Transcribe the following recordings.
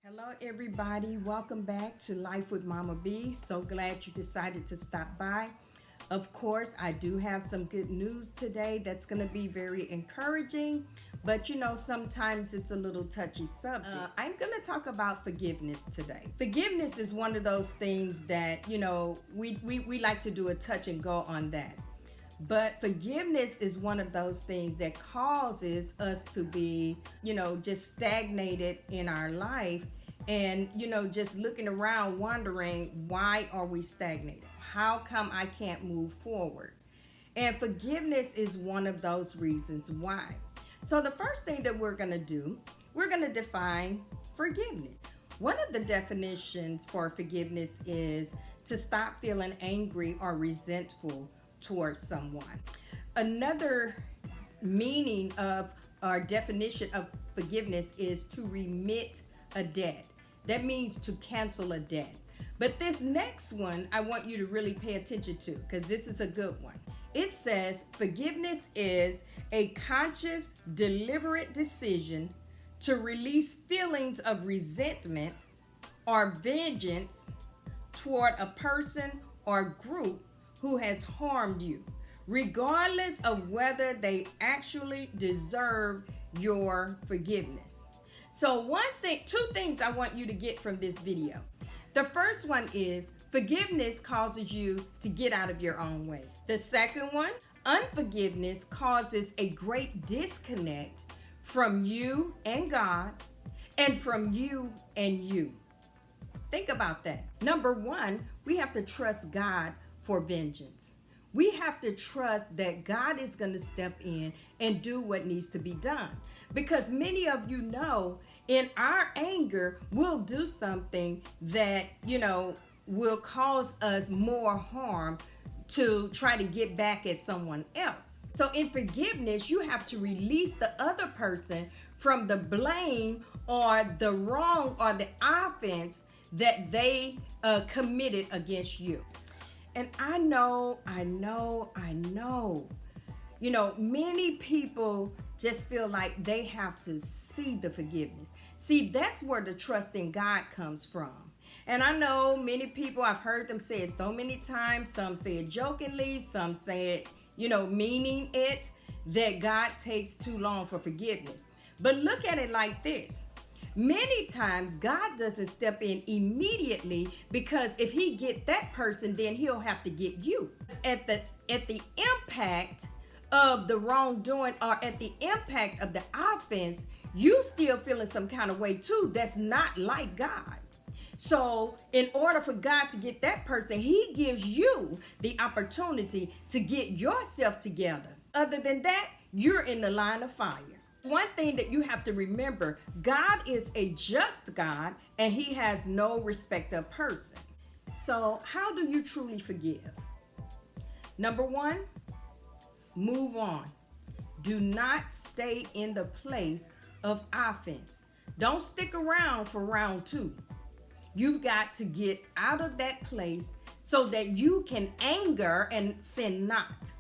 Hello, everybody. Welcome back to Life with Mama B. So glad you decided to stop by. Of course, I do have some good news today that's going to be very encouraging, but sometimes it's a little touchy subject. I'm going to talk about forgiveness today. Forgiveness is one of those things that, we like to do a touch and go on that. But forgiveness is one of those things that causes us to be, just stagnated in our life and, just looking around wondering, why are we stagnated? How come I can't move forward? And forgiveness is one of those reasons why. So the first thing that we're going to do, we're going to define forgiveness. One of the definitions for forgiveness is to stop feeling angry or resentful towards someone. Another meaning of our definition of forgiveness is to remit a debt. That means to cancel a debt. But this next one, I want you to really pay attention to because this is a good one. It says forgiveness is a conscious, deliberate decision to release feelings of resentment or vengeance toward a person or group who has harmed you, regardless of whether they actually deserve your forgiveness. So two things I want you to get from this video. The first one is forgiveness causes you to get out of your own way. The second one, unforgiveness causes a great disconnect from you and God and from you and you. Think about that. Number one, we have to trust God for vengeance. We have to trust that God is going to step in and do what needs to be done. Because many of you know, in our anger, we'll do something that, will cause us more harm to try to get back at someone else. So in forgiveness, you have to release the other person from the blame or the wrong or the offense that they committed against you. And I know, many people just feel like they have to see the forgiveness. See, that's where the trust in God comes from. And I know many people, I've heard them say it so many times. Some say it jokingly, some say it, meaning it, that God takes too long for forgiveness. But look at it like this. Many times God doesn't step in immediately because if he get that person, then he'll have to get you. At the impact of the wrongdoing or at the impact of the offense, you still feeling some kind of way too that's not like God. So in order for God to get that person, he gives you the opportunity to get yourself together. Other than that, you're in the line of fire. One thing that you have to remember, God is a just God and he has no respect of person. So how do you truly forgive? Number one, move on. Do not stay in the place of offense. Don't stick around for round two. You've got to get out of that place so that you can anger and sin not.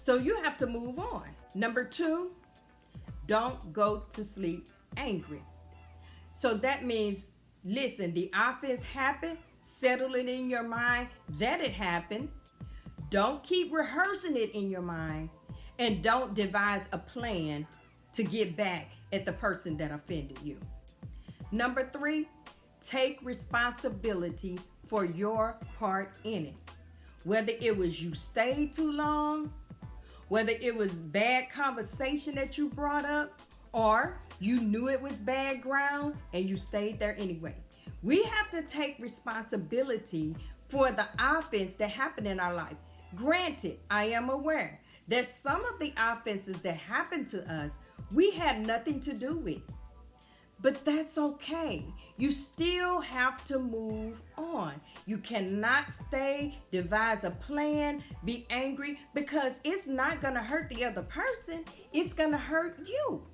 So you have to move on. Number two, don't go to sleep angry. So that means, listen, the offense happened, settle it in your mind that it happened. Don't keep rehearsing it in your mind, and don't devise a plan to get back at the person that offended you. Number three, take responsibility for your part in it. Whether it was you stayed too long, whether it was bad conversation that you brought up, or you knew it was bad ground and you stayed there anyway. We have to take responsibility for the offense that happened in our life. Granted, I am aware that some of the offenses that happened to us, we had nothing to do with. But that's okay. You still have to move on. You cannot stay, devise a plan, be angry, because it's not going to hurt the other person. It's going to hurt you.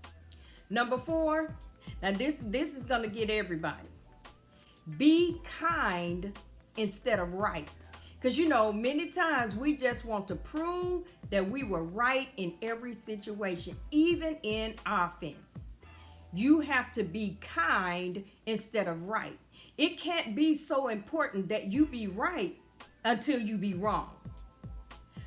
Number four, now this is going to get everybody. Be kind instead of right. Because many times we just want to prove that we were right in every situation, even in offense. You have to be kind instead of right. It can't be so important that you be right until you be wrong.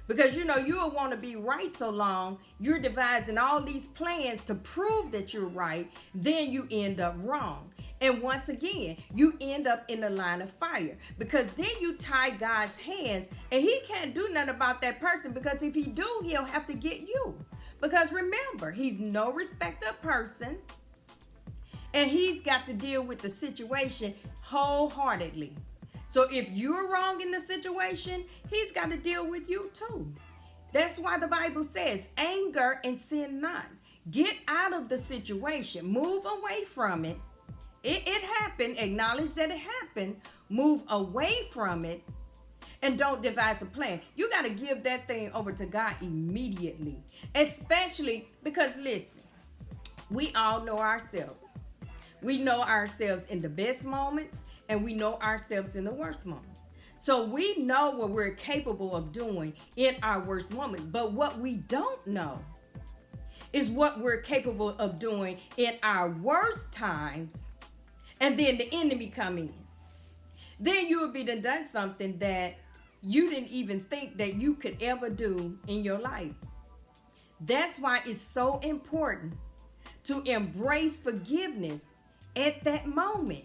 Because you'll want to be right so long, you're devising all these plans to prove that you're right, then you end up wrong. And once again, you end up in the line of fire, because then you tie God's hands and he can't do nothing about that person, because if he do, he'll have to get you. Because remember, he's no respecter of person, and he's got to deal with the situation wholeheartedly. So if you're wrong in the situation, he's got to deal with you too. That's why the Bible says, anger and sin not. Get out of the situation. Move away from it. It happened. Acknowledge that it happened. Move away from it. And don't devise a plan. You got to give that thing over to God immediately. Especially because, listen, we all know ourselves. We know ourselves in the best moments, and we know ourselves in the worst moments. So we know what we're capable of doing in our worst moment. But what we don't know is what we're capable of doing in our worst times, and then the enemy come in. Then you would be done something that you didn't even think that you could ever do in your life. That's why it's so important to embrace forgiveness at that moment.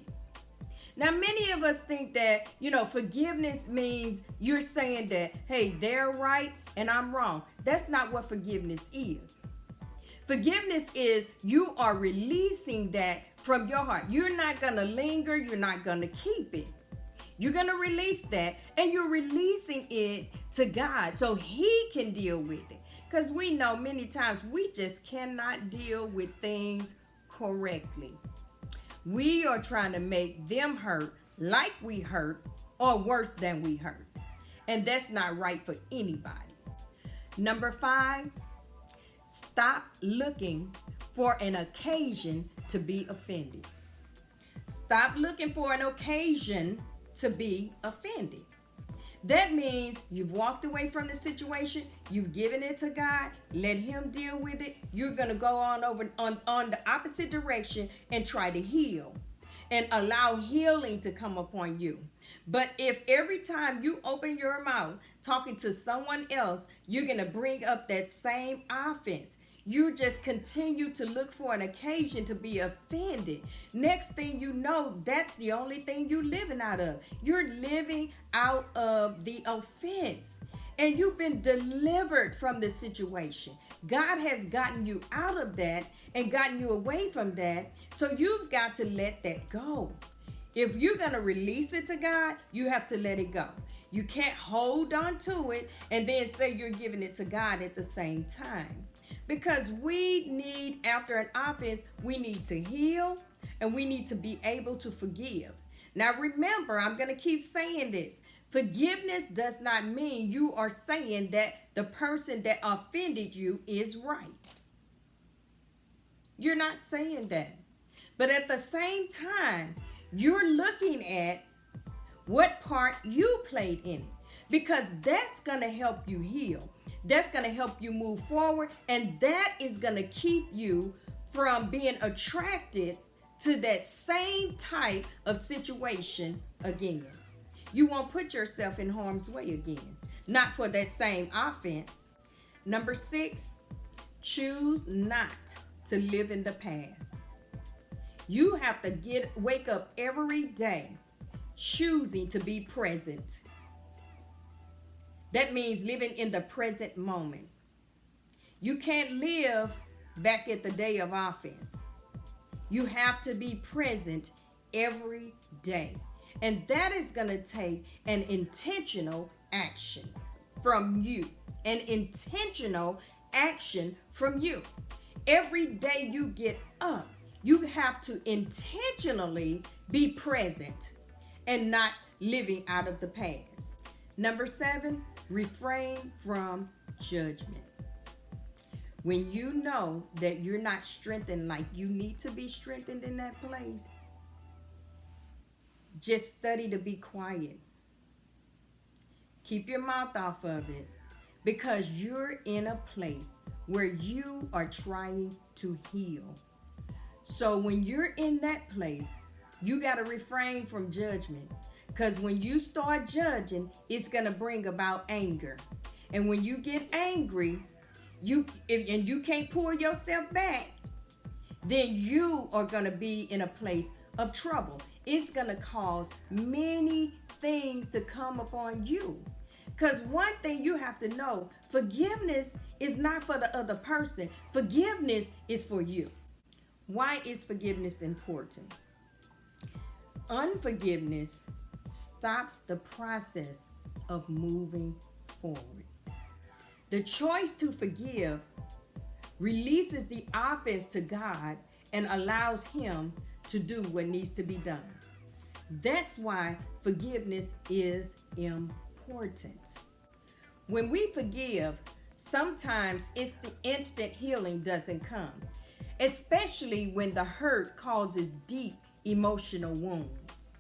Now, many of us think that, forgiveness means you're saying that, hey, they're right and I'm wrong. That's not what forgiveness is. Forgiveness is you are releasing that from your heart. You're not going to linger. You're not going to keep it. You're going to release that, and you're releasing it to God so he can deal with it. Because we know many times we just cannot deal with things correctly. We are trying to make them hurt like we hurt, or worse than we hurt. And that's not right for anybody. Number 5, stop looking for an occasion to be offended. Stop looking for an occasion to be offended. That means you've walked away from the situation, you've given it to God, let him deal with it. You're going to go on over on the opposite direction and try to heal and allow healing to come upon you. But if every time you open your mouth talking to someone else, you're going to bring up that same offense, you just continue to look for an occasion to be offended. Next thing you know, that's the only thing you're living out of. You're living out of the offense. And you've been delivered from the situation. God has gotten you out of that and gotten you away from that. So you've got to let that go. If you're going to release it to God, you have to let it go. You can't hold on to it and then say you're giving it to God at the same time. Because we need, after an offense, we need to heal and we need to be able to forgive. Now remember, I'm going to keep saying this. Forgiveness does not mean you are saying that the person that offended you is right. You're not saying that. But at the same time, you're looking at what part you played in it. Because that's going to help you heal. That's going to help you move forward. And that is going to keep you from being attracted to that same type of situation again. You won't put yourself in harm's way again. Not for that same offense. Number 6, choose not to live in the past. You have to wake up every day choosing to be present. That means living in the present moment. You can't live back at the day of offense. You have to be present every day. And that is going to take an intentional action from you. An intentional action from you. Every day you get up, you have to intentionally be present and not living out of the past. Number 7, refrain from judgment. When you know that you're not strengthened like you need to be strengthened in that place, just study to be quiet. Keep your mouth off of it, because you're in a place where you are trying to heal. So when you're in that place, you got to refrain from judgment. Because when you start judging, it's going to bring about anger. And when you get angry, and you can't pull yourself back, then you are going to be in a place of trouble. It's going to cause many things to come upon you. Because one thing you have to know, forgiveness is not for the other person. Forgiveness is for you. Why is forgiveness important? Unforgiveness stops the process of moving forward. The choice to forgive releases the offense to God and allows Him to do what needs to be done. That's why forgiveness is important. When we forgive, sometimes instant healing doesn't come, especially when the hurt causes deep emotional wounds.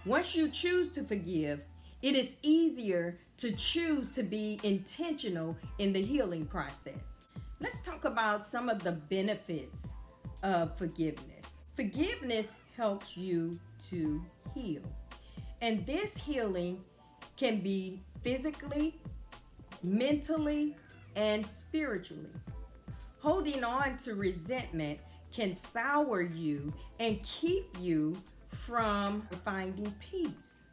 Once you choose to forgive, it is easier to choose to be intentional in the healing process. Let's talk about some of the benefits of forgiveness. Forgiveness helps you to heal. And this healing can be physically, mentally, and spiritually. Holding on to resentment can sour you and keep you from finding peace.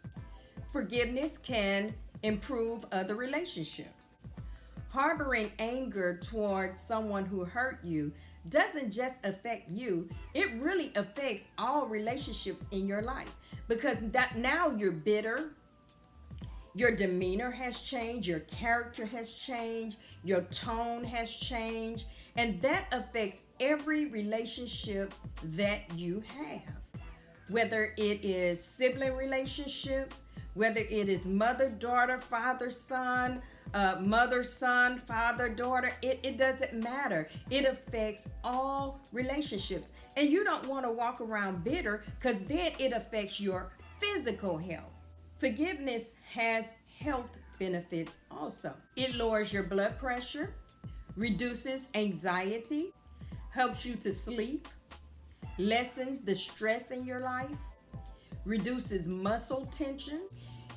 Forgiveness can improve other relationships. Harboring anger towards someone who hurt you doesn't just affect you, it really affects all relationships in your life, because now you're bitter, your demeanor has changed, your character has changed, your tone has changed, and that affects every relationship that you have. Whether it is sibling relationships, whether it is mother-daughter, father-son, mother-son, father-daughter, it doesn't matter. It affects all relationships. And you don't want to walk around bitter, because then it affects your physical health. Forgiveness has health benefits also. It lowers your blood pressure, reduces anxiety, helps you to sleep, lessens the stress in your life, reduces muscle tension.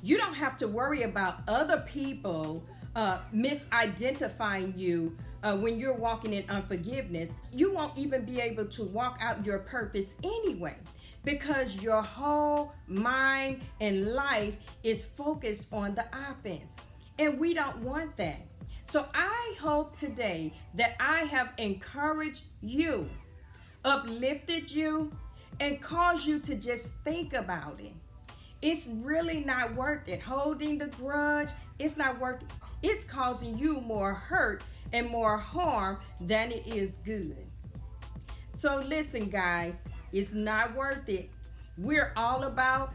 You don't have to worry about other people misidentifying you when you're walking in unforgiveness. You won't even be able to walk out your purpose anyway, because your whole mind and life is focused on the offense. And we don't want that. So I hope today that I have encouraged you, uplifted you, and caused you to just think about it. It's really not worth it. Holding the grudge, it's not worth it. It's causing you more hurt and more harm than it is good. So listen, guys, it's not worth it. We're all about,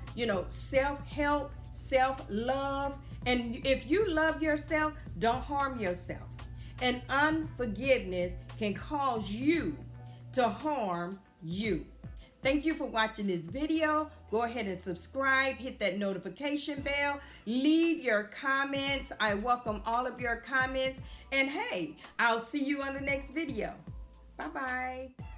self-help, self-love. And if you love yourself, don't harm yourself. And unforgiveness can cause you to harm you. Thank you for watching this video. Go ahead and subscribe, hit that notification bell, leave your comments. I welcome all of your comments. And hey, I'll see you on the next video. Bye-bye.